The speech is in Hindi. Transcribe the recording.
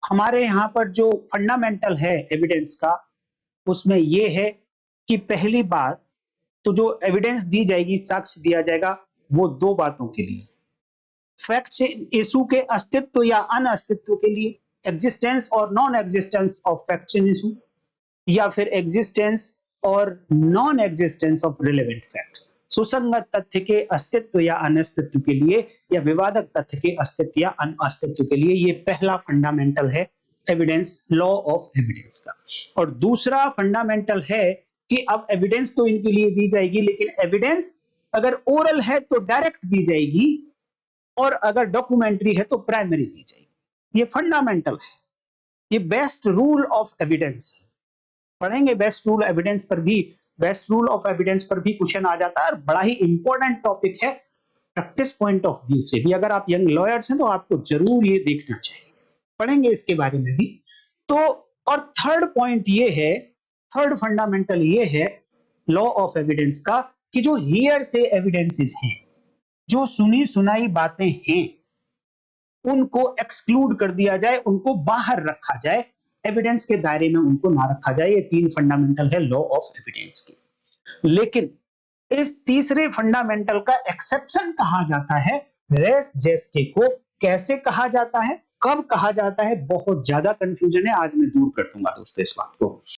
हमारे यहाँ पर जो फंडामेंटल है एविडेंस का, उसमें ये है कि पहली बात तो जो एविडेंस दी जाएगी, साक्ष्य दिया जाएगा, वो दो बातों के लिए, फैक्ट्स इशू के अस्तित्व या अनअस्तित्व के लिए, एग्जिस्टेंस और non existence of facts in issue, या फिर एग्जिस्टेंस और non existence of relevant fact. सुसंगत तथ्य के अस्तित्व या अनस्तित्व के लिए, या विवादक तथ्य के अस्तित्व या अनअस्तित्व के लिए, ये पहला फंडामेंटल है एविडेंस, लॉ ऑफ एविडेंस का। और दूसरा फंडामेंटल है कि अब एविडेंस तो इनके लिए दी जाएगी, लेकिन एविडेंस अगर ओरल है तो डायरेक्ट दी जाएगी, और अगर डॉक्यूमेंट्री है तो प्राइमरी दी जाएगी। ये फंडामेंटल है, ये बेस्ट रूल ऑफ एविडेंस है। पढ़ेंगे बेस्ट रूल एविडेंस पर भी, बेस्ट रूल ऑफ एविडेंस पर भी क्वेश्चन आ जाता है, और बड़ा ही इंपॉर्टेंट टॉपिक है प्रैक्टिस पॉइंट ऑफ व्यू से भी। अगर आप यंग लॉयर्स हैं तो आपको जरूर ये देखना चाहिए, पढ़ेंगे इसके बारे में भी। तो और थर्ड पॉइंट ये है, थर्ड फंडामेंटल ये है लॉ ऑफ एविडेंस का, कि जो हियर से एविडेंसेस हैं, जो सुनी सुनाई बातें हैं, उनको एक्सक्लूड कर दिया जाए, उनको बाहर रखा जाए, एविडेंस के दायरे में उनको ना रखा जाए। ये तीन फंडामेंटल है लॉ ऑफ एविडेंस की। लेकिन इस तीसरे फंडामेंटल का एक्सेप्शन कहा जाता है रेस जेस्टे को। कैसे कहा जाता है, कब कहा जाता है, बहुत ज्यादा कंफ्यूजन है, आज मैं दूर कर दूंगा दोस्तों इस बात को।